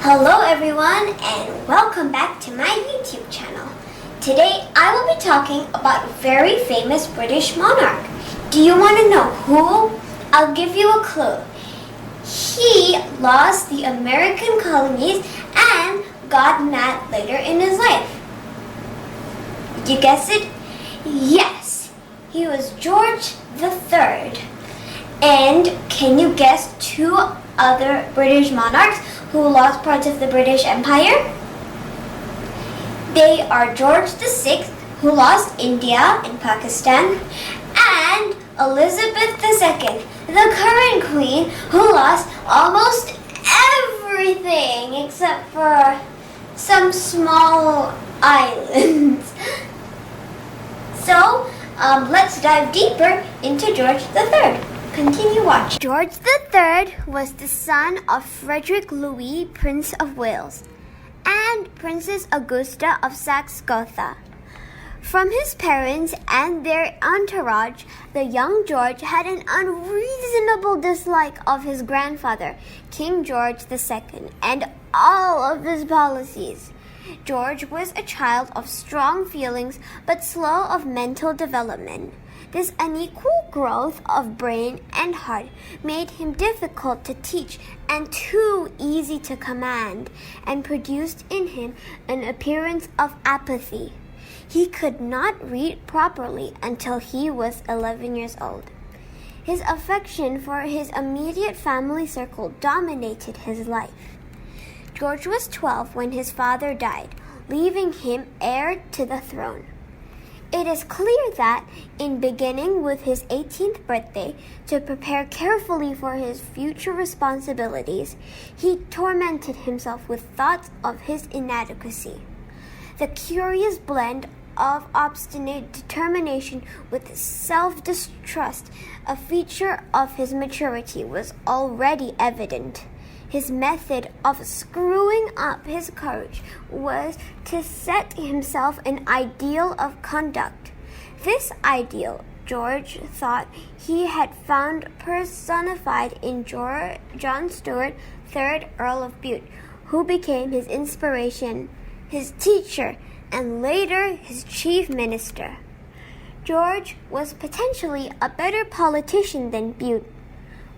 Hello everyone and welcome back to my YouTube channel. Today I will be talking about a very famous British monarch. Do you want to know who? I'll give you a clue. He lost the American colonies and got mad later in his life. Did you guess it? Yes, he was George III. And can you guess two other British monarchs who lost parts of the British Empire? They are George VI, who lost India and Pakistan, and Elizabeth II, the current queen, who lost almost everything except for some small islands. So, let's dive deeper into George III. Continue watching. George III was the son of Frederick Louis, Prince of Wales, and Princess Augusta of Saxe-Gotha. From his parents and their entourage, the young George had an unreasonable dislike of his grandfather, King George II, and all of his policies. George was a child of strong feelings but slow of mental development. This unequal growth of brain and heart made him difficult to teach and too easy to command, and produced in him an appearance of apathy. He could not read properly until he was 11 years old. His affection for his immediate family circle dominated his life. George was 12 when his father died, leaving him heir to the throne. It is clear that, in beginning with his 18th birthday to prepare carefully for his future responsibilities, he tormented himself with thoughts of his inadequacy. The curious blend of obstinate determination with self-distrust, a feature of his maturity, was already evident. His method of screwing up his courage was to set himself an ideal of conduct. This ideal, George thought he had found personified in John Stuart, 3rd Earl of Bute, who became his inspiration, his teacher, and later his chief minister. George was potentially a better politician than Bute,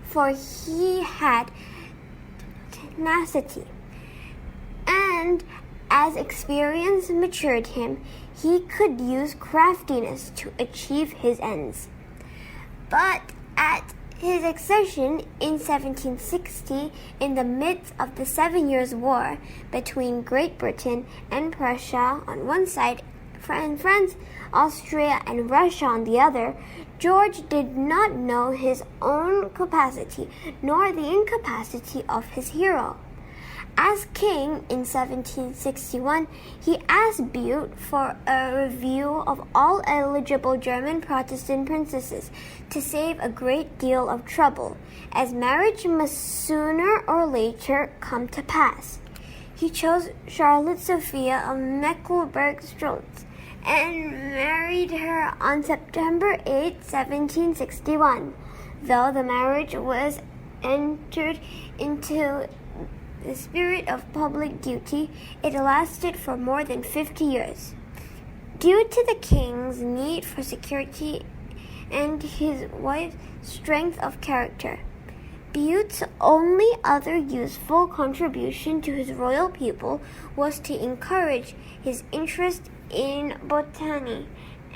for he had tenacity, and as experience matured him, he could use craftiness to achieve his ends. But at his accession in 1760, in the midst of the 7 Years' War between Great Britain and Prussia on one side, and France, Austria, and Russia on the other, George did not know his own capacity nor the incapacity of his hero. As king in 1761, he asked Bute for a review of all eligible German Protestant princesses to save a great deal of trouble, as marriage must sooner or later come to pass. He chose Charlotte Sophia of Mecklenburg-Strelitz and married her on September 8, 1761. Though the marriage was entered into the spirit of public duty, it lasted for more than 50 years. Due to the king's need for security and his wife's strength of character, Bute's only other useful contribution to his royal pupil was to encourage his interest in botany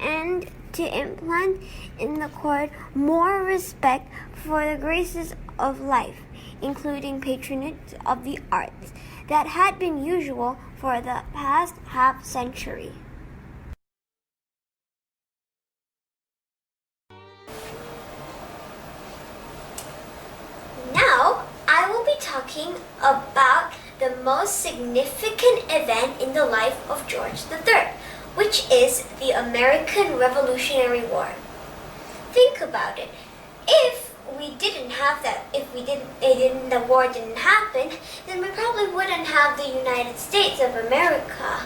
and to implant in the court more respect for the graces of life, including patronage of the arts, that had been usual for the past half-century. Now, I will be talking about the most significant event in the life of George III, which is the American Revolutionary War. Think about it. If the war didn't happen, then we probably wouldn't have the United States of America.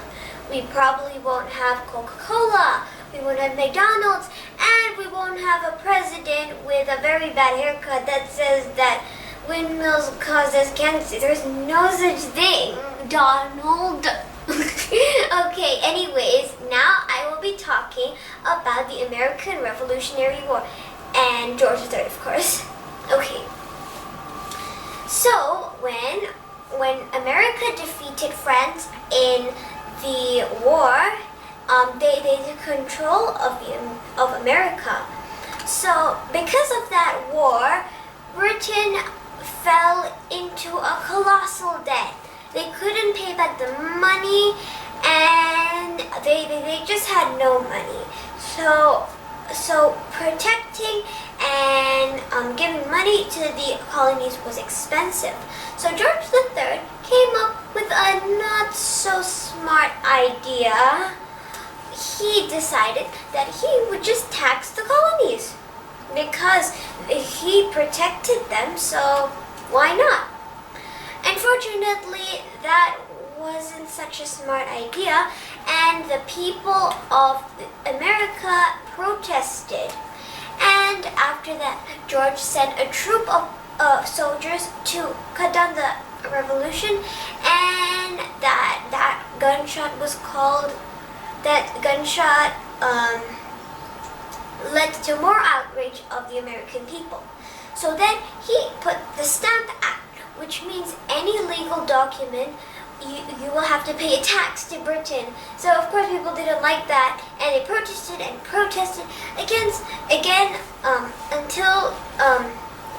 We probably won't have Coca-Cola, we won't have McDonald's, and we won't have a president with a very bad haircut that says that windmills cause us cancer. There's no such thing, Donald. Okay, anyways, now I will be talking about the American Revolutionary War and George III, of course. Okay. So, when America defeated France in the war, they took control of America. So, because of that war, Britain fell into a colossal debt. They couldn't pay back the money, and they just had no money. So protecting and giving money to the colonies was expensive. So George III came up with a not so smart idea. He decided that he would just tax the colonies because he protected them, so why not? Unfortunately, that wasn't such a smart idea, and the people of America protested. And after that, George sent a troop of soldiers to cut down the revolution, and that gunshot led to more outrage of the American people. So then he put the Stamp Act, which means any legal document you will have to pay a tax to Britain. So of course people didn't like that, and they protested and protested again until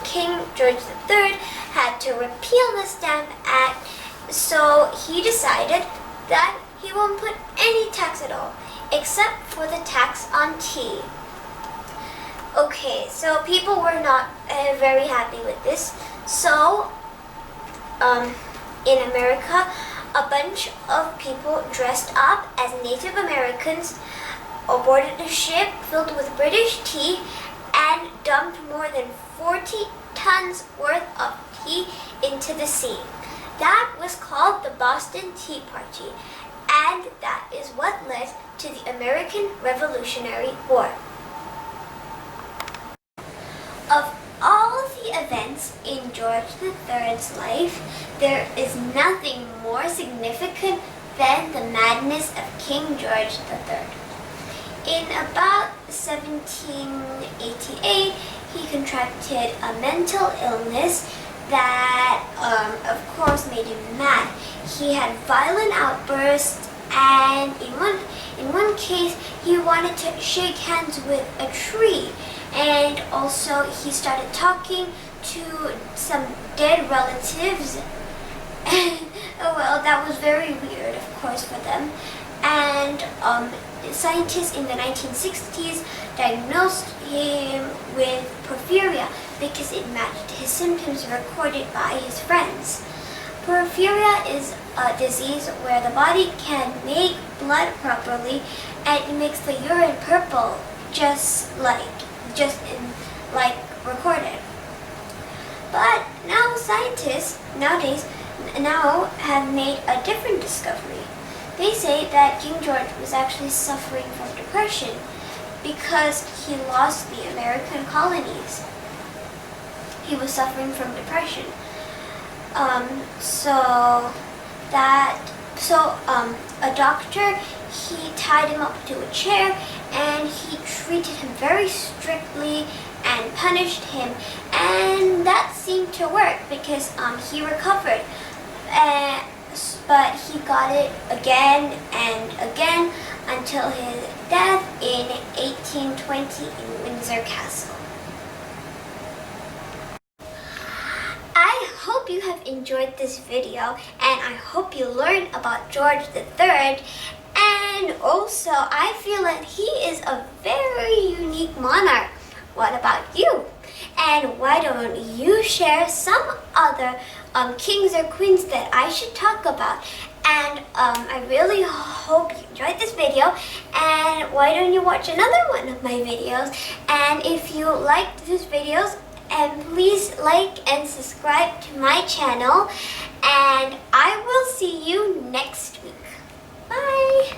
King George III had to repeal the Stamp Act. So he decided that he won't put any tax at all, except for the tax on tea. Okay, so people were not very happy with this. So in America, a bunch of people dressed up as Native Americans boarded a ship filled with British tea and dumped more than 40 tons worth of tea into the sea. That was called the Boston Tea Party, and that is what led to the American Revolutionary War. Of all the events in George III's life, there is nothing more significant than the madness of King George III. In about 1788, he contracted a mental illness that, of course, made him mad. He had violent outbursts, and in one case, he wanted to shake hands with a tree. And also he started talking to some dead relatives. And well, that was very weird, of course, for them. And scientists in the 1960s diagnosed him with porphyria because it matched his symptoms recorded by his friends. Porphyria is a disease where the body can make blood properly, and it makes the urine purple, just recorded. But now scientists nowadays have made a different discovery. They say that King George was actually suffering from depression because he lost the American colonies. He was suffering from depression. A doctor, he tied him up to a chair, and he treated him very strictly and punished him, and that seemed to work because he recovered. But he got it again and again until his death in 1820 in Windsor Castle. I hope you have enjoyed this video, and I hope you learned about George III. And also, I feel that he is a very unique monarch. What about you? And why don't you share some other kings or queens that I should talk about? And I really hope you enjoyed this video. And why don't you watch another one of my videos? And if you liked these videos, please like and subscribe to my channel. And I will see you next week. Bye!